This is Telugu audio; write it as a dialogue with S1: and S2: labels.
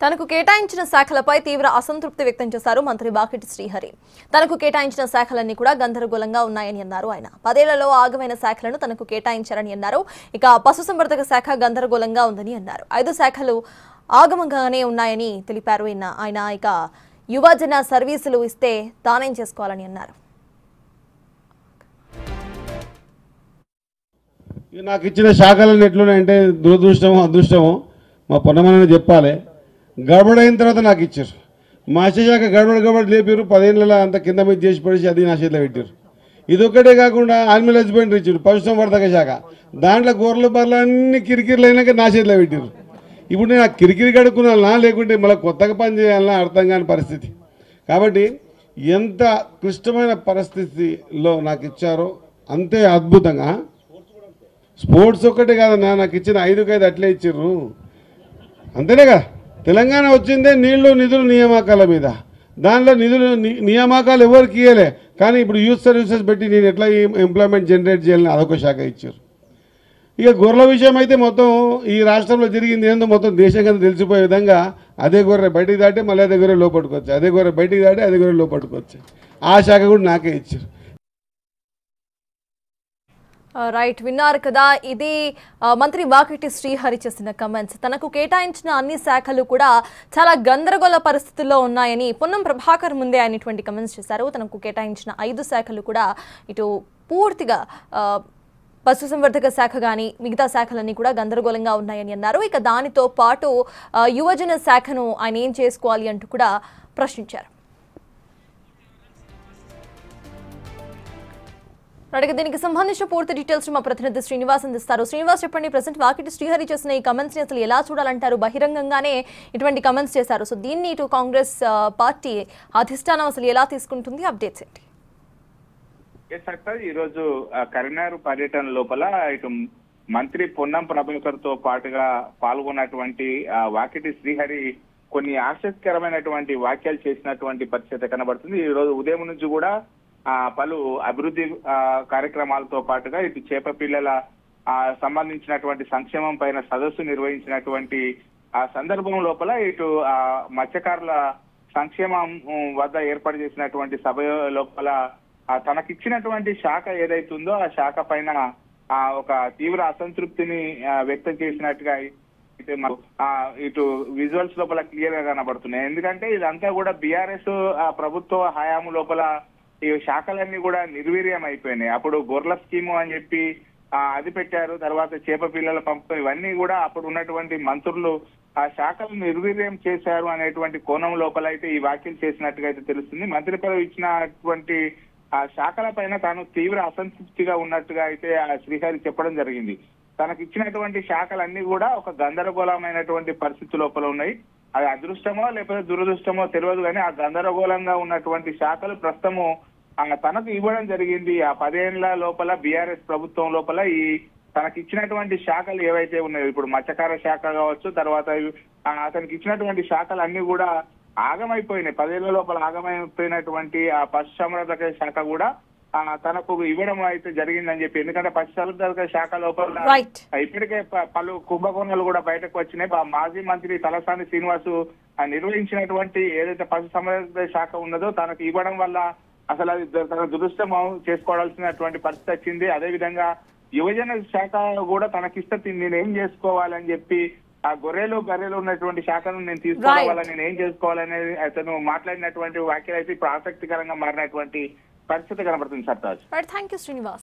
S1: తనకు కేటాయించిన శాఖలపై తీవ్ర అసంతృప్తి వ్యక్తం చేశారు మంత్రి వాకిటి శ్రీహరి. తనకు కేటాయించిన శాఖలన్నీ కూడా గందరగోళంగా ఉన్నాయని అన్నారు. ఆయన 10 ఏళ్లలో ఆగమైన శాఖలను తనకు కేటాయించారని అన్నారు. ఇక పశుసంవర్ధక శాఖ గందరగోళంగా ఉందని అన్నారు. 5 శాఖలు ఆగమంగానే ఉన్నాయని తెలిపారు. ఆయన ఇక యువజన సర్వీసులు ఇస్తే తానేం చేసుకోవాలని అన్నారు.
S2: నాకు ఇచ్చిన శాఖలను ఎట్లున్నాయంటే దురదృష్టమో అదృష్టమో మా పొన్నమని చెప్పాలి. గడబడైన తర్వాత నాకు ఇచ్చారు. మత్స్యశాఖ గడబడి లేపారు. 10 ఏళ్ళ అంత కింద మీద చేసి పడేసి అది నా చేతిలో పెట్టారు. ఇదొక్కటే కాకుండా యానిమల్ హస్బెండరీ ఇచ్చారు, పశుసంవర్ధక శాఖ. దాంట్లో గొర్రెల బర్రెలు అన్ని కిరికిరిలు అయినాక నా చేతిలో పెట్టారు. ఇప్పుడు నేను ఆ కిరికిరి కడుక్కున్నా లేకుంటే మళ్ళీ కొత్తగా పని చేయాలన్నా అర్థం కాని పరిస్థితి. కాబట్టి ఎంత క్లిష్టమైన పరిస్థితిలో నాకు ఇచ్చారో అంతే అద్భుతంగా. స్పోర్ట్స్ ఒక్కటే కాదన్నా, నాకు ఇచ్చిన 5కి 5 అట్లే ఇచ్చారు. అంతేనే కదా. తెలంగాణ వచ్చిందే నీళ్లు నిధులు నియామకాల మీద. దానిలో నిధులు నియామకాలు ఎవరికి ఇవ్వలే. కానీ ఇప్పుడు యూత్ సర్వీసెస్ పెట్టి నేను ఎట్లా ఎంప్లాయ్మెంట్ జనరేట్ చేయాలని అదొక శాఖ ఇచ్చారు. ఇక గొర్రెల విషయం అయితే మొత్తం ఈ రాష్ట్రంలో జరిగింది ఏందో మొత్తం దేశంగా తెలిసిపోయే విధంగా అదే గొర్రె బయటికి దాటి మళ్ళీ అదే గొర్రె లోపట్టుకోవచ్చు, అదే గొర్రె బయటికి దాటి అదే గొర్రె లోపట్టుకోవచ్చు. ఆ శాఖ కూడా నాకే ఇచ్చారు.
S1: రైట్, విన్నారు కదా. ఇది మంత్రి వాకిటి శ్రీహరి చేసిన కమెంట్స్. తనకు కేటాయించిన అన్ని శాఖలు కూడా చాలా గందరగోళ పరిస్థితుల్లో ఉన్నాయని పొన్నం ప్రభాకర్ ముందే ఆయన ఇటువంటి కమెంట్స్ చేశారు. తనకు కేటాయించిన 5 శాఖలు కూడా ఇటు పూర్తిగా పశుసంవర్ధక శాఖ కానీ మిగతా శాఖలన్నీ కూడా గందరగోళంగా ఉన్నాయని అన్నారు. ఇక దానితో పాటు యువజన శాఖను ఆయన ఏం చేసుకోవాలి అంటూ కూడా ప్రశ్నించారు. అడిగి దీనికి సంబంధించిన పూర్తి డీటెయిల్స్ మా ప్రతినిధి శ్రీనివాస్ అందిస్తారు. శ్రీనివాస్, చెప్పండి, ప్రెసెంట్ వాకిటి శ్రీహరి చేసిన ఈ కమెంట్స్ ని అసలు ఎలా చూడాలంటారు? బహిరంగంగానే ఇటువంటి కమెంట్స్ చేశారు. సో దీన్ని ఇటు కాంగ్రెస్ పార్టీ అధిష్టానం అసలు ఎలా తీసుకుంటుంది? అప్డేట్స్ ఏంటి?
S3: ఈ రోజు కరీంనగర్ పర్యటన లోపల ఇటు మంత్రి పొన్నం ప్రభాకర్ తో పాటుగా పాల్గొన్నటువంటి వాకిటి శ్రీహరి కొన్ని ఆసక్తికరమైనటువంటి వ్యాఖ్యలు చేసినటువంటి పరిస్థితి కనబడుతుంది. ఈ రోజు ఉదయం నుంచి కూడా పలు అభివృద్ధి కార్యక్రమాలతో పాటుగా ఇటు చేప పిల్లల సంబంధించినటువంటి సంక్షేమం పైన సదస్సు నిర్వహించినటువంటి ఆ సందర్భం లోపల ఇటు మత్స్యకారుల సంక్షేమం వద్ద ఏర్పాటు చేసినటువంటి సభ లోపల తనకిచ్చినటువంటి శాఖ ఏదైతుందో ఆ శాఖ పైన ఒక తీవ్ర అసంతృప్తిని వ్యక్తం చేసినట్టుగా ఇటు విజువల్స్ లోపల క్లియర్ గా కనబడుతున్నాయి. ఎందుకంటే ఇదంతా కూడా బీఆర్ఎస్ ప్రభుత్వ హయాము లోపల ఈ శాఖలన్నీ కూడా నిర్వీర్యం అయిపోయినాయి. అప్పుడు గొర్రెల స్కీము అని చెప్పి అది పెట్టారు. తర్వాత చేప పిల్లల పంపకం, ఇవన్నీ కూడా అప్పుడు ఉన్నటువంటి మంత్రులు ఆ శాఖలను నిర్వీర్యం చేశారు అనేటువంటి కోణం లోపల అయితే ఈ వ్యాఖ్యలు చేసినట్టుగా అయితే తెలుస్తుంది. మంత్రి పదవి ఇచ్చినటువంటి ఆ శాఖల పైన తాను తీవ్ర అసంతృప్తిగా ఉన్నట్టుగా అయితే శ్రీహరి చెప్పడం జరిగింది. తనకు ఇచ్చినటువంటి శాఖలన్నీ కూడా ఒక గందరగోళమైనటువంటి పరిస్థితి లోపల ఉన్నాయి. అది అదృష్టమో లేకపోతే దురదృష్టమో తెలియదు, కానీ ఆ గందరగోళంగా ఉన్నటువంటి శాఖలు ప్రస్తుతము తనకు ఇవ్వడం జరిగింది. ఆ 10 ఏళ్ల లోపల బీఆర్ఎస్ ప్రభుత్వం లోపల ఈ తనకి ఇచ్చినటువంటి శాఖలు ఏవైతే ఉన్నాయో, ఇప్పుడు మత్స్యకార శాఖ కావచ్చు, తర్వాత అతనికి ఇచ్చినటువంటి శాఖలు అన్ని కూడా ఆగమైపోయినాయి. 10 ఏళ్ల లోపల ఆగమైపోయినటువంటి ఆ పశుసంవర్ధక శాఖ కూడా తనకు ఇవ్వడం అయితే జరిగిందని చెప్పి. ఎందుకంటే పశుసంవర్ధక శాఖ లోపల ఇప్పటికే పలు కుంభకోణాలు కూడా బయటకు వచ్చినాయి. మాజీ మంత్రి తలసాని శ్రీనివాసు నిర్వహించినటువంటి ఏదైతే పశుసంవర్ధక శాఖ ఉన్నదో తనకు ఇవ్వడం వల్ల అసలు అది తన దురదృష్టం చేసుకోవాల్సినటువంటి పరిస్థితి వచ్చింది. అదేవిధంగా యువజన శాఖ కూడా తనకిస్తే నేనేం చేసుకోవాలని చెప్పి ఆ గొర్రెలు ఉన్నటువంటి శాఖను నేను తీసుకోవాలని నేను ఏం చేసుకోవాలనేది అతను మాట్లాడినటువంటి వ్యాఖ్యలు అయితే ఇప్పుడు ఆసక్తికరంగా మారినటువంటి పరిస్థితి కనబడుతుంది. సర్తాజ్.
S1: Thank you Srinivas.